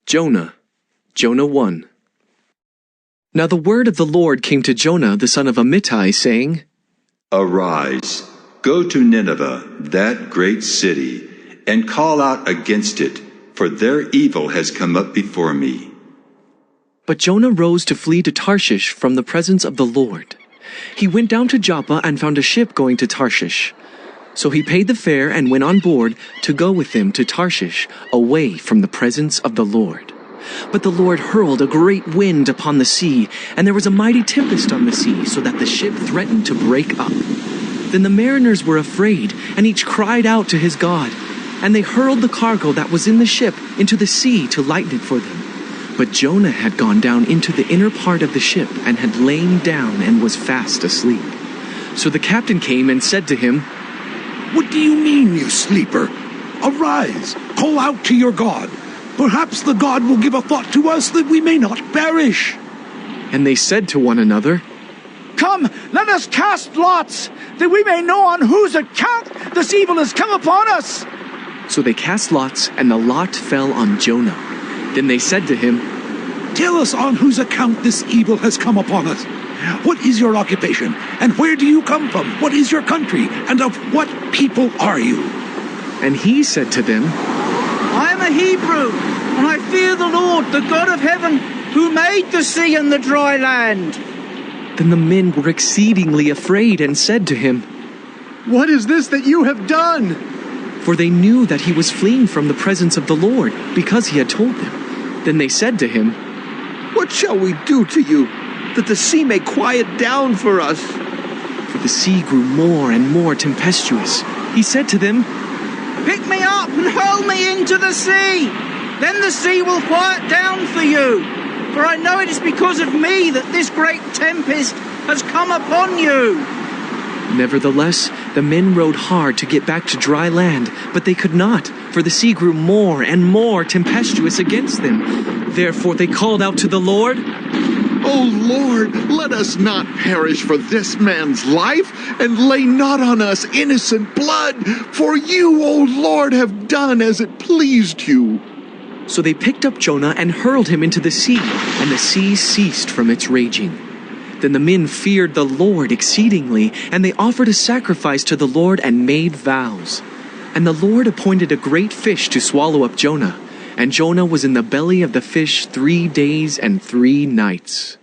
Jonah 1. Now the word of the Lord came to Jonah the son of Amittai, saying, Arise, go to Nineveh, that great city, and call out against it, for their evil has come up before me. But Jonah rose to flee to Tarshish from the presence of the Lord. He went down to Joppa and found a ship going to Tarshish. So he paid the fare and went on board to go with them to Tarshish, away from the presence of the Lord. But the Lord hurled a great wind upon the sea, and there was a mighty tempest on the sea, so that the ship threatened to break up. Then the mariners were afraid, and each cried out to his God. And they hurled the cargo that was in the ship into the sea to lighten it for them. But Jonah had gone down into the inner part of the ship, and had lain down and was fast asleep. So the captain came and said to him, What do you mean, you sleeper? Arise, call out to your God. Perhaps the God will give a thought to us that we may not perish. And they said to one another, Come, let us cast lots, that we may know on whose account this evil has come upon us. So they cast lots, and the lot fell on Jonah. Then they said to him, Tell us on whose account this evil has come upon us. What is your occupation, and where do you come from? What is your country, and of what people are you? And he said to them, I am a Hebrew, and I fear the Lord, the God of heaven, who made the sea and the dry land. Then the men were exceedingly afraid and said to him, What is this that you have done? For they knew that he was fleeing from the presence of the Lord, because he had told them. Then they said to him, What shall we do to you, that the sea may quiet down for us? For the sea grew more and more tempestuous. He said to them, Pick me up and hurl me into the sea. Then the sea will quiet down for you. For I know it is because of me that this great tempest has come upon you. Nevertheless, the men rowed hard to get back to dry land, but they could not, for the sea grew more and more tempestuous against them. Therefore they called out to the Lord, O Lord, let us not perish for this man's life, and lay not on us innocent blood, for you, O Lord, have done as it pleased you. So they picked up Jonah and hurled him into the sea, and the sea ceased from its raging. Then the men feared the Lord exceedingly, and they offered a sacrifice to the Lord and made vows. And the Lord appointed a great fish to swallow up Jonah, and Jonah was in the belly of the fish 3 days and 3 nights.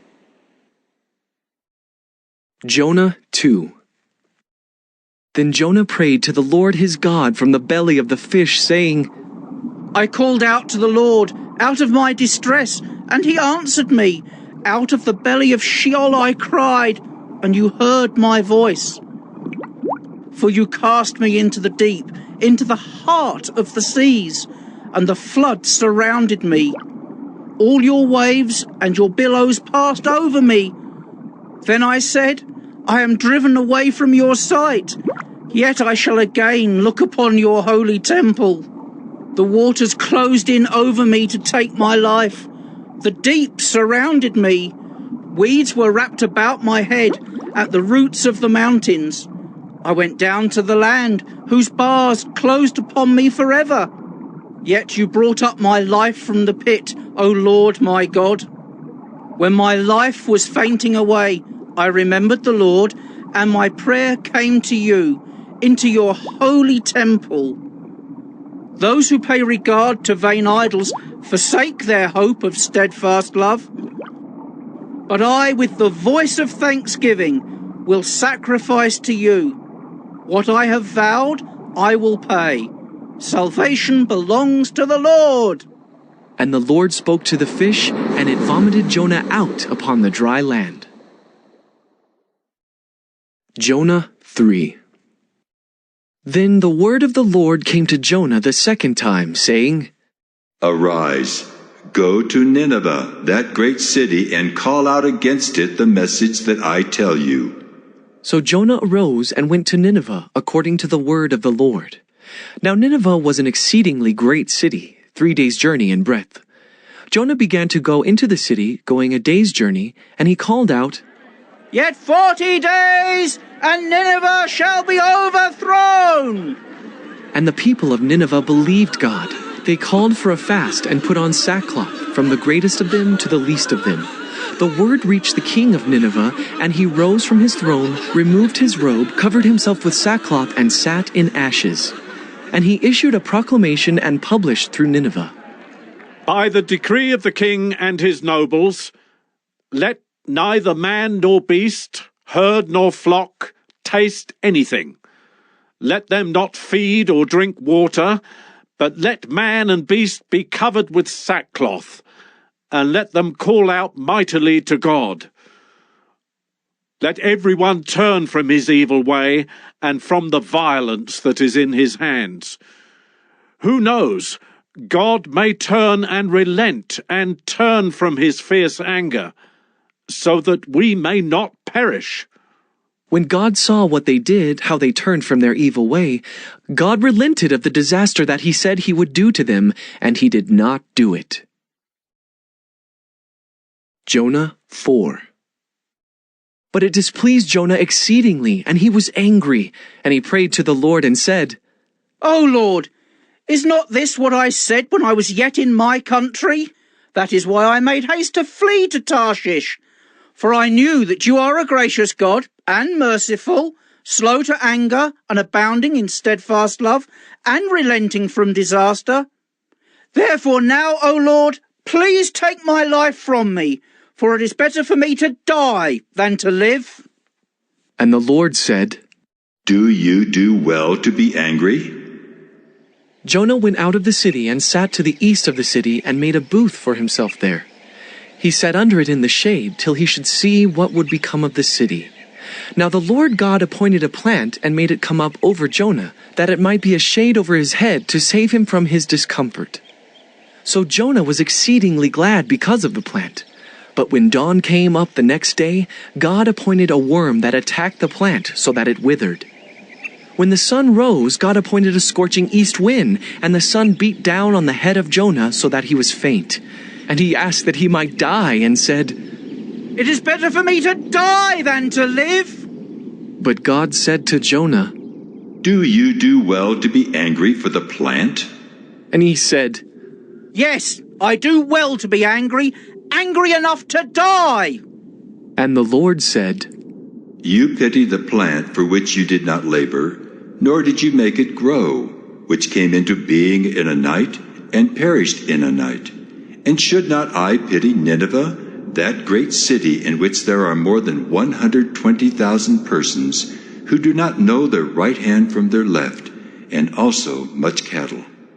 Jonah 2. Then Jonah prayed to the Lord his God from the belly of the fish, saying, I called out to the Lord out of my distress, and he answered me. Out of the belly of Sheol I cried, and you heard my voice. For you cast me into the deep, into the heart of the seas, and the flood surrounded me. All your waves and your billows passed over me. Then I said, I am driven away from your sight, yet I shall again look upon your holy temple. The waters closed in over me to take my life. The deep surrounded me. Weeds were wrapped about my head at the roots of the mountains. I went down to the land, whose bars closed upon me forever. Yet you brought up my life from the pit, O Lord my God. When my life was fainting away, I remembered the Lord, and my prayer came to you, into your holy temple. Those who pay regard to vain idols forsake their hope of steadfast love. But I, with the voice of thanksgiving, will sacrifice to you. What I have vowed, I will pay. Salvation belongs to the Lord. And the Lord spoke to the fish, and it vomited Jonah out upon the dry land. Jonah 3. Then the word of the Lord came to Jonah the second time, saying, Arise, go to Nineveh, that great city, and call out against it the message that I tell you. So Jonah arose and went to Nineveh according to the word of the Lord. Now Nineveh was an exceedingly great city, 3 days' journey in breadth. Jonah began to go into the city, going a day's journey, and he called out, Yet 40 days, and Nineveh shall be overthrown. And the people of Nineveh believed God. They called for a fast and put on sackcloth, from the greatest of them to the least of them. The word reached the king of Nineveh, and he rose from his throne, removed his robe, covered himself with sackcloth, and sat in ashes. And he issued a proclamation and published through Nineveh. By the decree of the king and his nobles, let neither man nor beast, herd nor flock, taste anything. Let them not feed or drink water, but let man and beast be covered with sackcloth, and let them call out mightily to God. Let everyone turn from his evil way and from the violence that is in his hands. Who knows? God may turn and relent and turn from his fierce anger, so that we may not perish. When God saw what they did, how they turned from their evil way, God relented of the disaster that he said he would do to them, and he did not do it. Jonah 4. But it displeased Jonah exceedingly, and he was angry, and he prayed to the Lord and said, O Lord, is not this what I said when I was yet in my country? That is why I made haste to flee to Tarshish. For I knew that you are a gracious God, and merciful, slow to anger, and abounding in steadfast love, and relenting from disaster. Therefore now, O Lord, please take my life from me, for it is better for me to die than to live. And the Lord said, Do you do well to be angry? Jonah went out of the city and sat to the east of the city and made a booth for himself there. He sat under it in the shade till he should see what would become of the city. Now the Lord God appointed a plant and made it come up over Jonah, that it might be a shade over his head to save him from his discomfort. So Jonah was exceedingly glad because of the plant. But when dawn came up the next day, God appointed a worm that attacked the plant so that it withered. When the sun rose, God appointed a scorching east wind, and the sun beat down on the head of Jonah so that he was faint. And he asked that he might die, and said, It is better for me to die than to live. But God said to Jonah, Do you do well to be angry for the plant? And he said, Yes, I do well to be angry, angry enough to die. And the Lord said, You pity the plant for which you did not labor, nor did you make it grow, which came into being in a night and perished in a night. And should not I pity Nineveh, that great city in which there are more than 120,000 persons who do not know their right hand from their left, and also much cattle?